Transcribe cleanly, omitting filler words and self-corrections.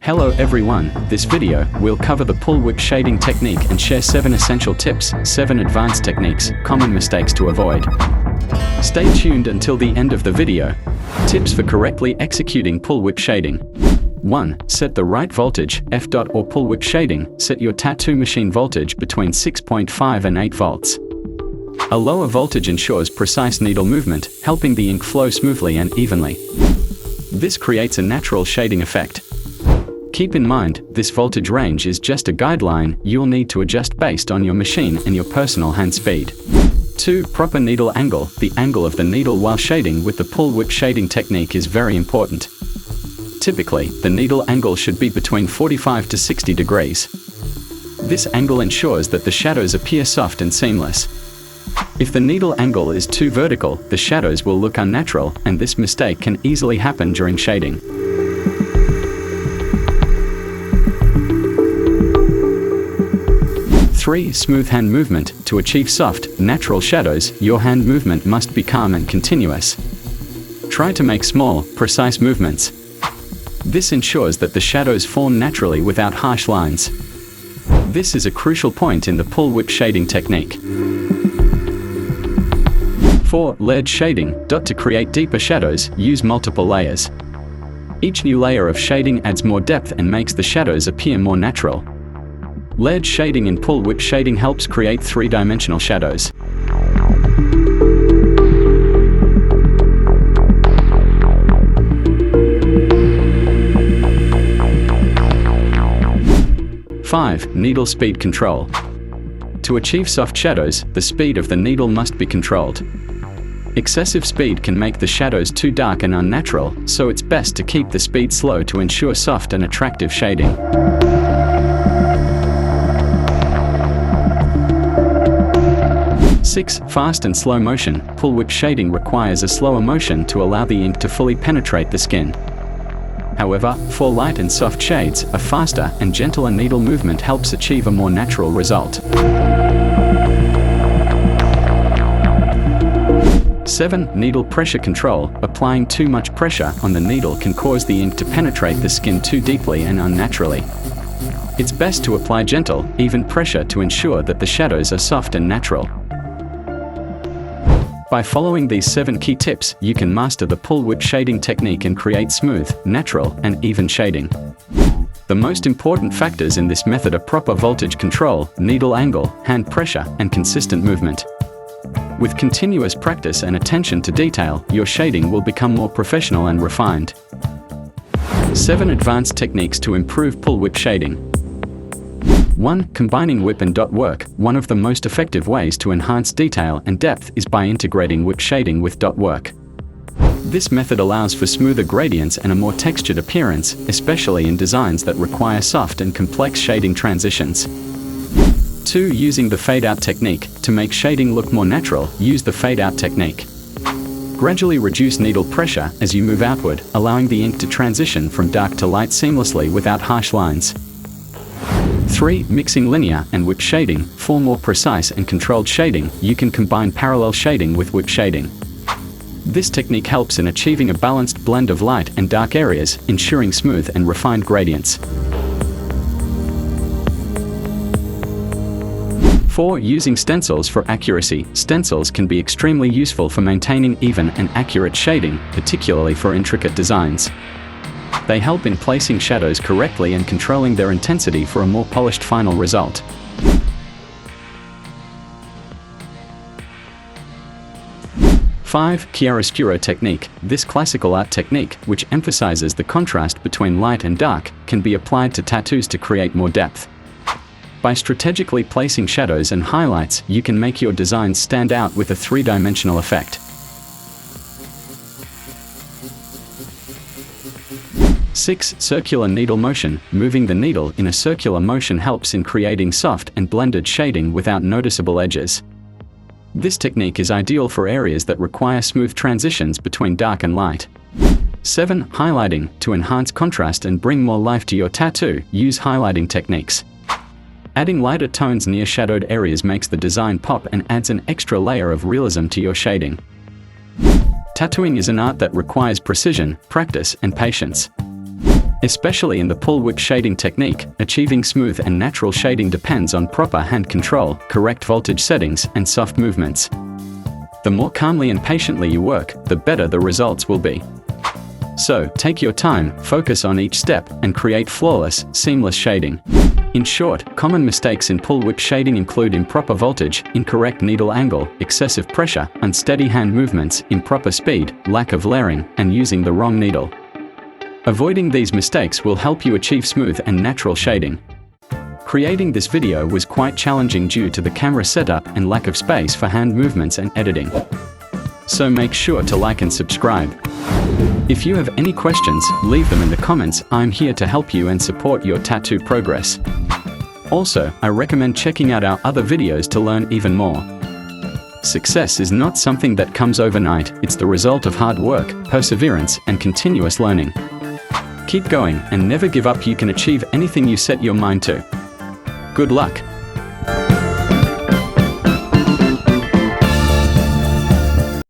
Hello everyone, this video will cover the pull whip shading technique and share 7 essential tips, 7 advanced techniques, common mistakes to avoid. Stay tuned until the end of the video. Tips for correctly executing pull whip shading. 1. Set the right voltage, F. Or pull whip shading, set your tattoo machine voltage between 6.5 and 8 volts. A lower voltage ensures precise needle movement, helping the ink flow smoothly and evenly. This creates a natural shading effect. Keep in mind, this voltage range is just a guideline you'll need to adjust based on your machine and your personal hand speed. 2. Proper needle angle. The angle of the needle while shading with the pull whip shading technique is very important. Typically, the needle angle should be between 45 to 60 degrees. This angle ensures that the shadows appear soft and seamless. If the needle angle is too vertical, the shadows will look unnatural, and this mistake can easily happen during shading. 3. Smooth hand movement. To achieve soft, natural shadows, your hand movement must be calm and continuous. Try to make small, precise movements. This ensures that the shadows form naturally without harsh lines. This is a crucial point in the pull whip shading technique. 4. Layered shading. To create deeper shadows, use multiple layers. Each new layer of shading adds more depth and makes the shadows appear more natural. Layered shading in pull whip shading helps create 3-dimensional shadows. Five. Needle speed control. To achieve soft shadows, the speed of the needle must be controlled. Excessive speed can make the shadows too dark and unnatural, so it's best to keep the speed slow to ensure soft and attractive shading. 6. Fast and slow motion. Pull whip shading requires a slower motion to allow the ink to fully penetrate the skin. However, for light and soft shades, a faster and gentler needle movement helps achieve a more natural result. 7. Needle pressure control. Applying too much pressure on the needle can cause the ink to penetrate the skin too deeply and unnaturally. It's best to apply gentle, even pressure to ensure that the shadows are soft and natural. By following these 7 key tips, you can master the pull whip shading technique and create smooth, natural, and even shading. The most important factors in this method are proper voltage control, needle angle, hand pressure, and consistent movement. With continuous practice and attention to detail, your shading will become more professional and refined. 7 advanced techniques to improve pull whip shading. 1. Combining whip and dot work. One of the most effective ways to enhance detail and depth is by integrating whip shading with dot work. This method allows for smoother gradients and a more textured appearance, especially in designs that require soft and complex shading transitions. 2. Using the fade-out technique. To make shading look more natural, use the fade-out technique. Gradually reduce needle pressure as you move outward, allowing the ink to transition from dark to light seamlessly without harsh lines. 3. Mixing linear and whip shading. For more precise and controlled shading, you can combine parallel shading with whip shading. This technique helps in achieving a balanced blend of light and dark areas, ensuring smooth and refined gradients. 4. Using stencils for accuracy. Stencils can be extremely useful for maintaining even and accurate shading, particularly for intricate designs. They help in placing shadows correctly and controlling their intensity for a more polished final result. 5. Chiaroscuro technique. This classical art technique, which emphasizes the contrast between light and dark, can be applied to tattoos to create more depth. By strategically placing shadows and highlights, you can make your designs stand out with a 3-dimensional effect. 6. Circular needle motion. Moving the needle in a circular motion helps in creating soft and blended shading without noticeable edges. This technique is ideal for areas that require smooth transitions between dark and light. 7. Highlighting. To enhance contrast and bring more life to your tattoo, use highlighting techniques. Adding lighter tones near shadowed areas makes the design pop and adds an extra layer of realism to your shading. Tattooing is an art that requires precision, practice, and patience. Especially in the pull-whip shading technique, achieving smooth and natural shading depends on proper hand control, correct voltage settings, and soft movements. The more calmly and patiently you work, the better the results will be. So, take your time, focus on each step, and create flawless, seamless shading. In short, common mistakes in pull-whip shading include improper voltage, incorrect needle angle, excessive pressure, unsteady hand movements, improper speed, lack of layering, and using the wrong needle. Avoiding these mistakes will help you achieve smooth and natural shading. Creating this video was quite challenging due to the camera setup and lack of space for hand movements and editing. So make sure to like and subscribe. If you have any questions, leave them in the comments. I'm here to help you and support your tattoo progress. Also, I recommend checking out our other videos to learn even more. Success is not something that comes overnight, it's the result of hard work, perseverance, and continuous learning. Keep going and never give up. You can achieve anything you set your mind to. Good luck.